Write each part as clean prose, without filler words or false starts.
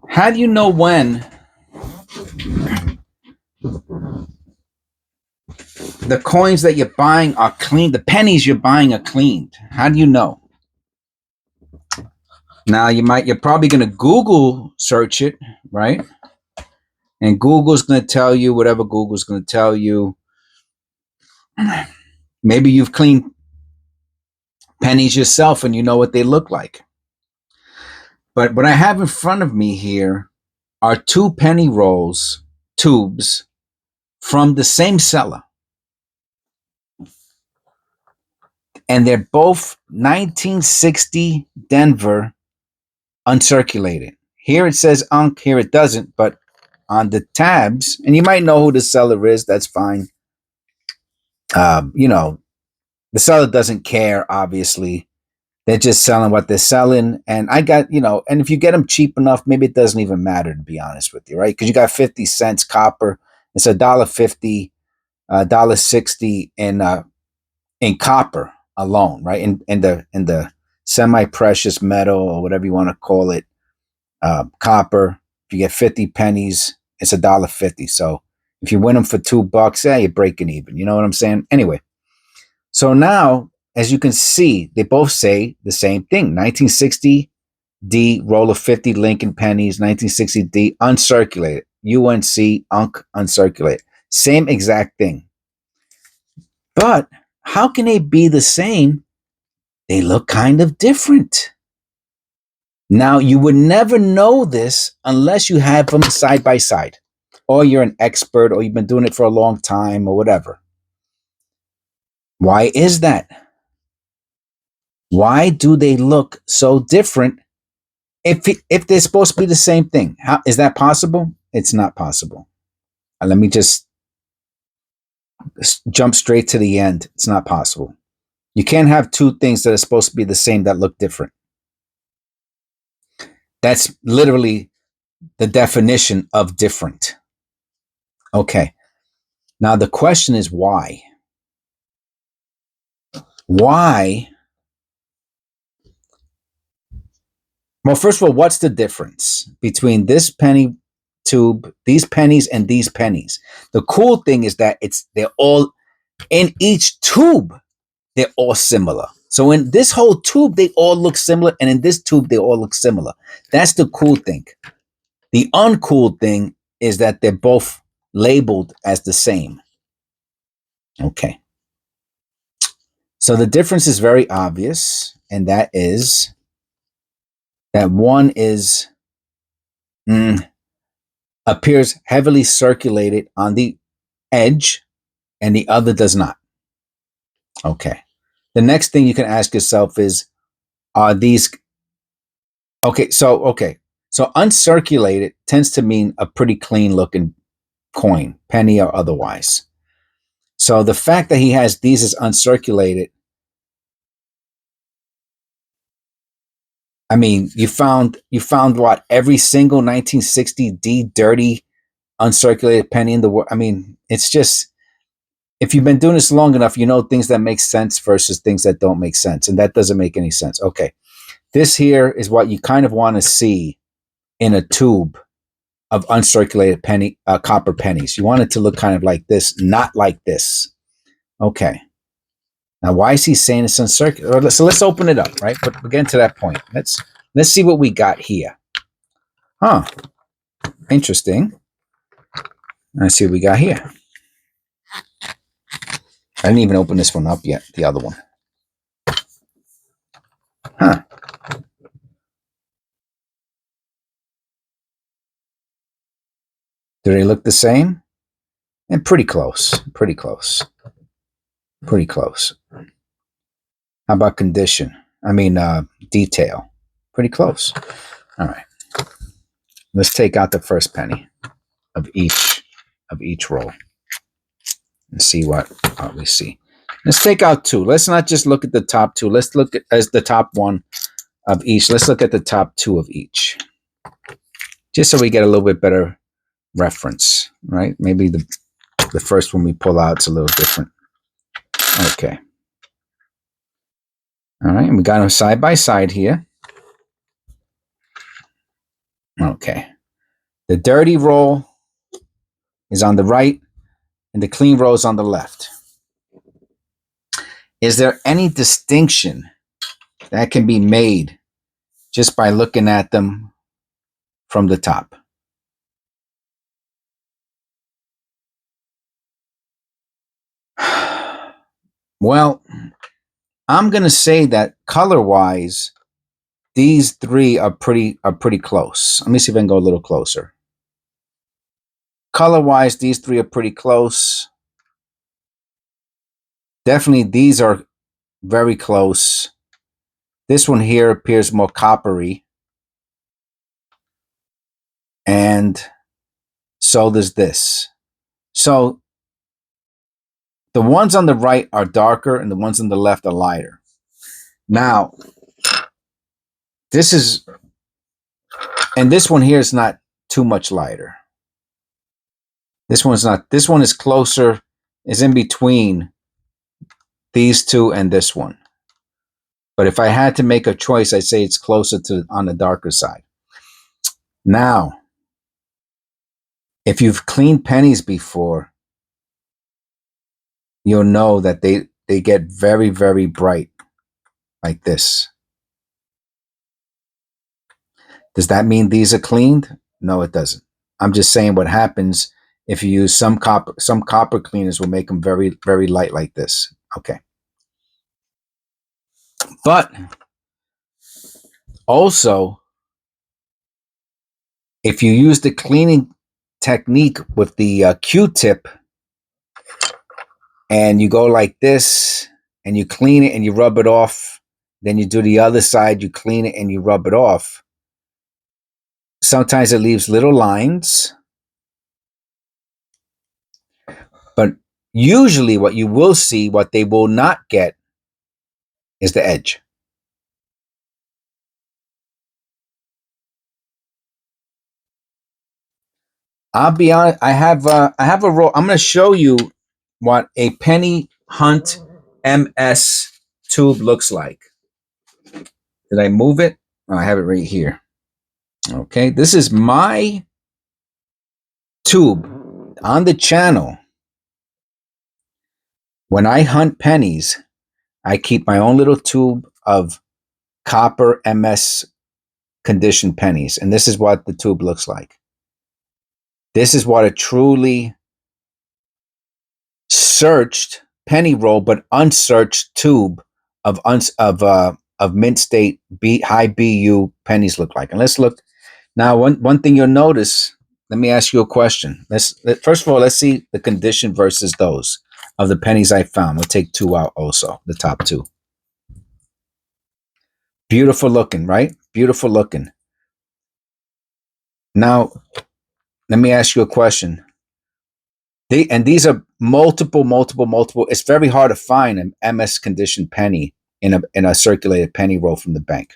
How do you know when the coins that you're buying are clean? The pennies you're buying are cleaned. How do you know? Now you're probably going to Google search it, right? And Google's going to tell you whatever Google's going to tell you. Maybe you've cleaned pennies yourself and you know what they look like. But what I have in front of me here are 2 penny rolls, tubes, from the same seller. And they're both 1960 Denver uncirculated. Here it says Unc, here it doesn't, but on the tabs, and you might know who the seller is, that's fine. The seller doesn't care, obviously. They're just selling what they're selling. And I got, and if you get them cheap enough, maybe it doesn't even matter, to be honest with you, right? Because you got 50 cents copper. It's $1.50, $1.60 in copper alone, right? In the semi-precious metal, or whatever you want to call it, copper. If you get 50 pennies, it's $1.50. So if you win them for $2, you're breaking even. You know what I'm saying? Anyway, so now, as you can see, they both say the same thing. 1960 D roll of 50 Lincoln pennies, 1960 D uncirculated. UNC Unc uncirculated. Same exact thing. But how can they be the same? They look kind of different. Now, you would never know this unless you have them side by side, or you're an expert, or you've been doing it for a long time, or whatever. Why is that? Why do they look so different if they're supposed to be the same thing? How is that possible? It's not possible. Let me just jump straight to the end. It's not possible. You can't have 2 things that are supposed to be the same that look different. That's literally the definition of different. Okay. Now the question is why? Why? Well, first of all, what's the difference between this penny tube, these pennies, and these pennies? The cool thing is that they're all in each tube. They're all similar. So in this whole tube, they all look similar, and in this tube, they all look similar. That's the cool thing. The uncool thing is that they're both labeled as the same. Okay. So the difference is very obvious, and that is that one is appears heavily circulated on the edge, and the other does not. Okay. The next thing you can ask yourself is, are these okay? So uncirculated tends to mean a pretty clean looking coin, penny or otherwise. So the fact that he has these as uncirculated, I mean, you found what, every single 1960 D dirty uncirculated penny in the world. I mean, it's just, if you've been doing this long enough, you know things that make sense versus things that don't make sense, and that doesn't make any sense. Okay, this here is what you kind of want to see in a tube of uncirculated copper pennies. You want it to look kind of like this, not like this. Okay. Now, why is he saying it's uncirculated? So let's open it up, right? But we're getting to that point. Let's see what we got here. Huh. Interesting. Let's see what we got here. I didn't even open this one up yet, the other one. Huh. Do they look the same? And pretty close. Pretty close. Pretty close. How about condition? I mean, detail. Pretty close. All right. Let's take out the first penny of each roll and see what we see. Let's take out 2. Let's not just look at the top 2. Let's look at as the top one of each. Let's look at the top 2 of each, just so we get a little bit better reference, right? Maybe the first one we pull out is a little different. Okay. All right, and we got them side by side here. Okay. The dirty roll is on the right and the clean roll is on the left. Is there any distinction that can be made just by looking at them from the top? Well, I'm going to say that color-wise, these three are pretty close. Let me see if I can go a little closer. Color-wise, these three are pretty close. Definitely, these are very close. This one here appears more coppery. And so does this. So the ones on the right are darker and the ones on the left are lighter. Now, this is, and this one here is not too much lighter. This one's not, this one is closer, is in between these two and this one. But if I had to make a choice, I'd say it's closer to on the darker side. Now, if you've cleaned pennies before, you'll know that they get very, very bright like this. Does that mean these are cleaned? No, it doesn't. I'm just saying what happens if you use some copper cleaners will make them very, very light like this. Okay. But also, if you use the cleaning technique with the Q-tip and you go like this and you clean it and you rub it off, then you do the other side, you clean it and you rub it off. Sometimes it leaves little lines, but usually what you will see, what they will not get, is the edge. I'll be honest, I have a roll. I'm going to show you what a Penny Hunt MS tube looks like. Did I move it? Oh, I have it right here. Okay, this is my tube on the channel. When I hunt pennies, I keep my own little tube of copper MS conditioned pennies, and this is what the tube looks like. This is what a truly searched penny roll, but unsearched tube of mint state high BU pennies look like. And let's look now. One thing you'll notice. Let me ask you a question. First of all, let's see the condition versus those of the pennies I found. We'll take two out also, the top two. Beautiful looking, right? Beautiful looking. Now, let me ask you a question. These are multiple. It's very hard to find an MS conditioned penny in a circulated penny roll from the bank.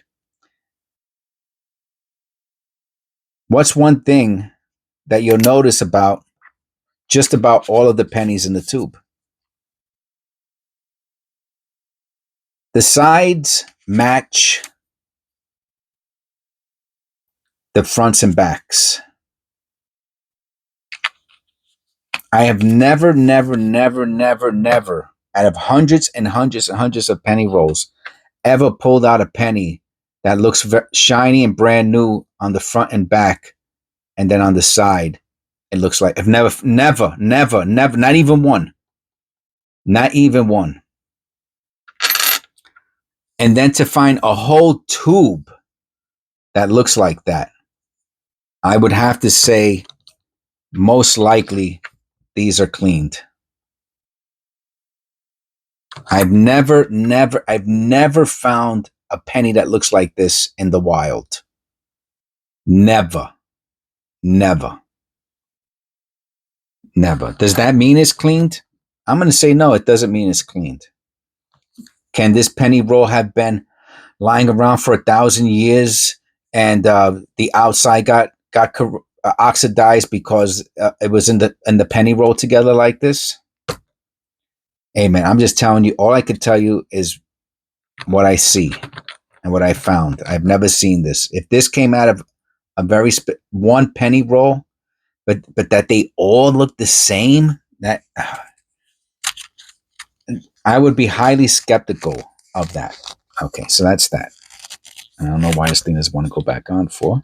What's one thing that you'll notice about just about all of the pennies in the tube? The sides match the fronts and backs. I have never, out of hundreds and hundreds and hundreds of penny rolls, ever pulled out a penny that looks shiny and brand new on the front and back, and then on the side, it looks like I've never, not even one. Not even one. And then to find a whole tube that looks like that, I would have to say most likely these are cleaned. I've never found a penny that looks like this in the wild. Never. Does that mean it's cleaned? I'm going to say no, it doesn't mean it's cleaned. Can this penny roll have been lying around for 1,000 years and the outside got oxidized because it was in the penny roll together like this? Hey man, I'm just telling you, all I could tell you is what I see and what I found. I've never seen this. If this came out of a very one penny roll, but that they all look the same, that I would be highly skeptical of that. Okay, so that's that. I don't know why this thing doesn't want to go back on for.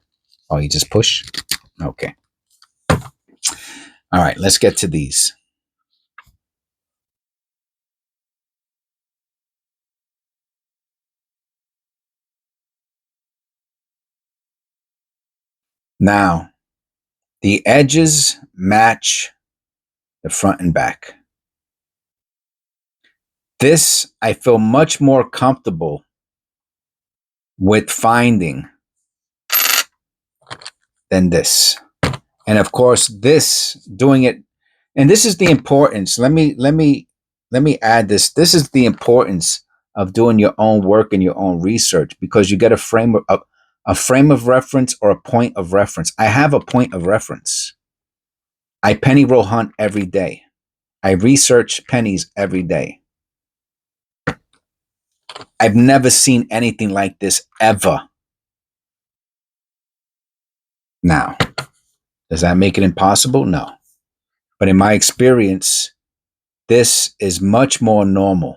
Oh, you just push? Okay. All right, let's get to these. Now, the edges match the front and back. This, I feel much more comfortable with finding than this. And of course, this, doing it, and this is the importance. Let me add this. This is the importance of doing your own work and your own research, because you get a frame of reference or a point of reference. I have a point of reference. I penny roll hunt every day. I research pennies every day. I've never seen anything like this ever. Now, does that make it impossible? No. But in my experience, this is much more normal.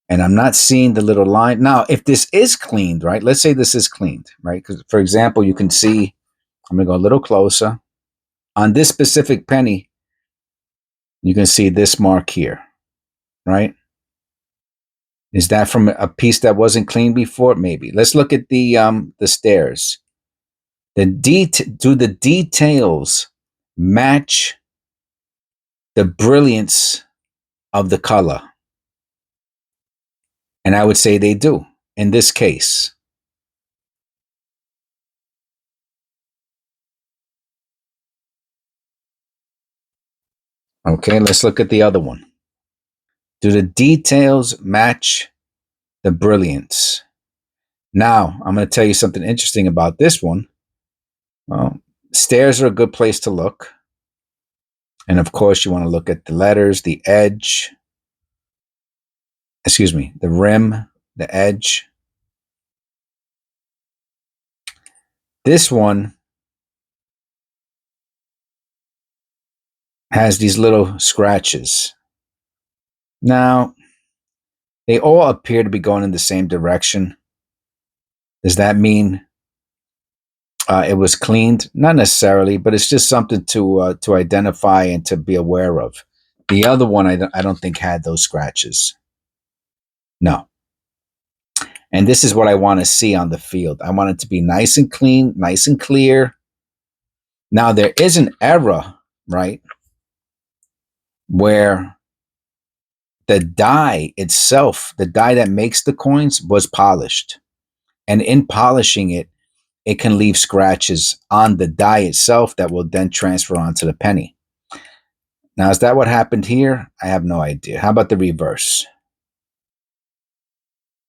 And I'm not seeing the little line. Now, if this is cleaned, right? Let's say this is cleaned, right? Because, for example, you can see, I'm going to go a little closer. On this specific penny, you can see this mark here, right? Is that from a piece that wasn't cleaned before? Maybe. Let's look at the stairs. Do the details match the brilliance of the color? And I would say they do in this case. Okay, let's look at the other one. Do the details match the brilliance? Now, I'm going to tell you something interesting about this one. Well, stairs are a good place to look. And of course, you want to look at the letters, the edge, the rim, the edge. This one has these little scratches. Now, they all appear to be going in the same direction. Does that mean it was cleaned? Not necessarily, but it's just something to identify and to be aware of. The other one, I don't think had those scratches. No. And this is what I want to see on the field. I want it to be nice and clean, nice and clear. Now, there is an error, right, where the die itself, the die that makes the coins, was polished. And in polishing it, it can leave scratches on the die itself that will then transfer onto the penny. Now, is that what happened here? I have no idea. How about the reverse?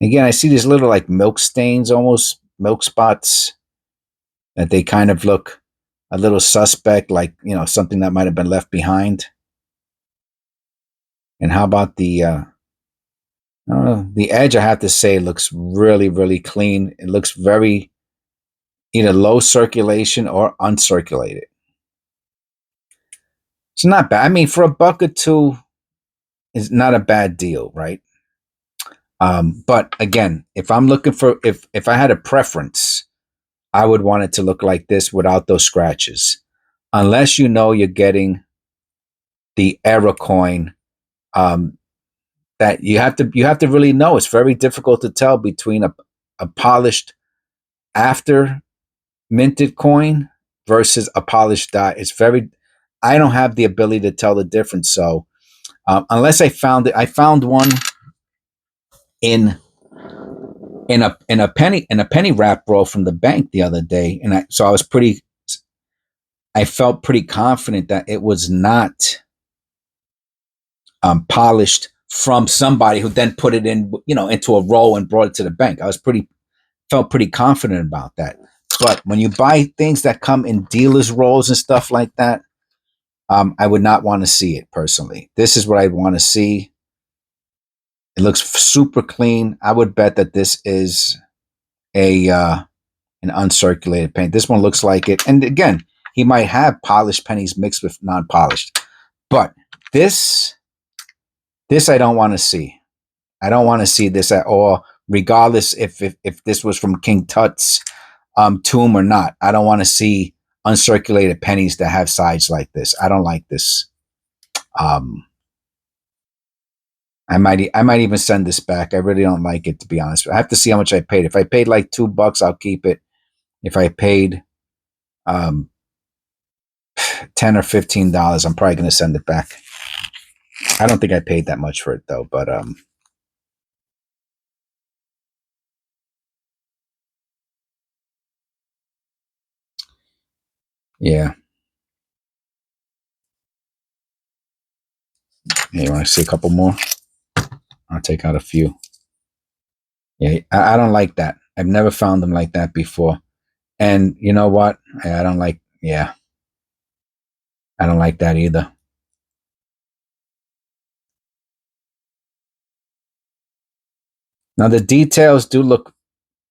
Again, I see these little like milk stains, almost milk spots, that they kind of look a little suspect, like, something that might have been left behind. And how about the edge? I have to say looks really, really clean. It looks very either low circulation or uncirculated. It's not bad. I mean, for $1 or $2, it's not a bad deal, right? But again, if I'm looking for, if I had a preference, I would want it to look like this without those scratches, unless you're getting the error coin. That you have to really know. It's very difficult to tell between a polished after minted coin versus a polished die. I don't have the ability to tell the difference. So unless I found one in a penny wrap roll from the bank the other day, and I felt pretty confident that it was not polished from somebody who then put it in, into a roll and brought it to the bank. Felt pretty confident about that. But when you buy things that come in dealers' rolls and stuff like that, I would not want to see it personally. This is what I want to see. It looks super clean. I would bet that this is a an uncirculated penny. This one looks like it. And again, he might have polished pennies mixed with non-polished. But this I don't want to see. I don't want to see this at all, regardless if this was from King Tut's tomb or not. I don't want to see uncirculated pennies that have sides like this. I don't like this. I might even send this back. I really don't like it, to be honest. I have to see how much I paid. If I paid like $2, I'll keep it. If I paid $10 or $15, I'm probably going to send it back. I don't think I paid that much for it though, but yeah. Hey, you want to see a couple more? I'll take out a few. Yeah, I don't like that. I've never found them like that before. And you know what? I don't like, yeah. I don't like that either. Now the details do look,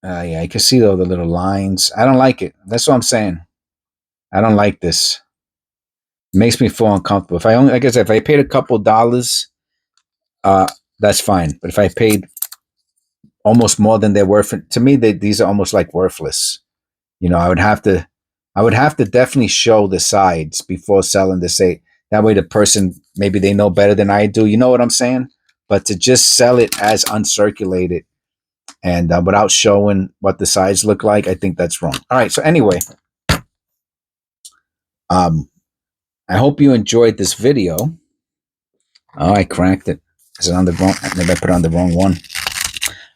yeah, you can see though the little lines. I don't like it. That's what I'm saying. I don't like this. It makes me feel uncomfortable. If I only, like I said, if I paid a couple dollars, that's fine. But if I paid almost more than they're worth, to me, these are almost like worthless. You know, I would have to definitely show the sides before selling to say that way the person, maybe they know better than I do. You know what I'm saying? But to just sell it as uncirculated and without showing what the sides look like, I think that's wrong. All right. So anyway, I hope you enjoyed this video. Oh, I cracked it. Is it on the wrong? Maybe I put on the wrong one.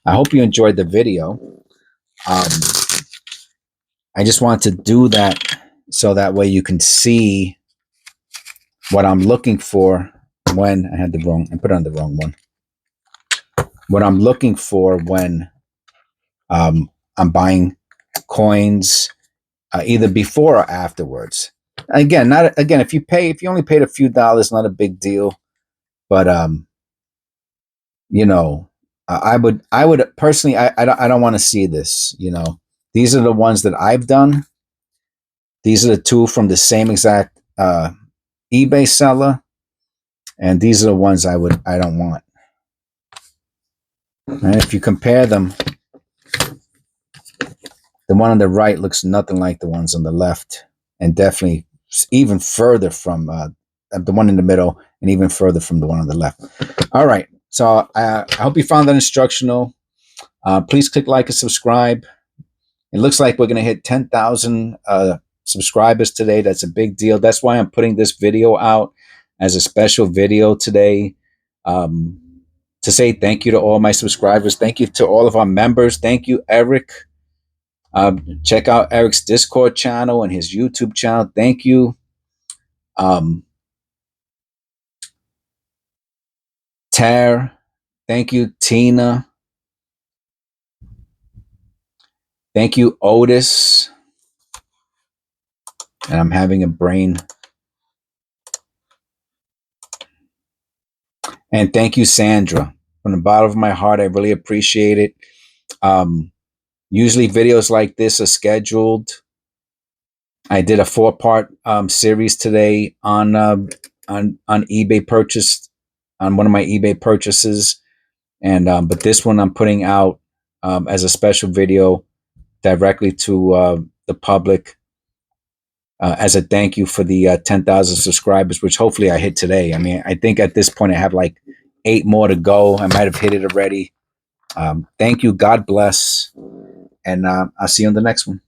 I hope you enjoyed the video. I just want to do that so that way you can see what I'm looking for when I put on the wrong one. What I'm looking for when I'm buying coins, either before or afterwards. Again, if you only paid a few dollars, not a big deal. But you know, I would personally, I don't want to see this. You know, these are the ones that I've done. These are the two from the same exact eBay seller, and these are the ones I don't want. And if you compare them, the one on the right looks nothing like the ones on the left, and definitely even further from the one in the middle, and even further from the one on the left. All right, so I hope you found that instructional. Please click like and subscribe. It looks like we're going to hit 10,000 subscribers today. That's a big deal. That's why I'm putting this video out as a special video today, to say thank you to all my subscribers. Thank you to all of our members. Thank you, Eric. Check out Eric's Discord channel and his YouTube channel. Thank you. Tara. Thank you, Tina. Thank you, Otis. And I'm having a brain. And thank you, Sandra. From the bottom of my heart, I really appreciate it. Usually videos like this are scheduled. I did a 4-part series today on eBay purchase, on one of my eBay purchases. And but this one I'm putting out as a special video directly to the public as a thank you for the 10,000 subscribers, which hopefully I hit today. I mean, I think at this point I have like 8 more to go. I might have hit it already. Thank you. God bless. And I'll see you on the next one.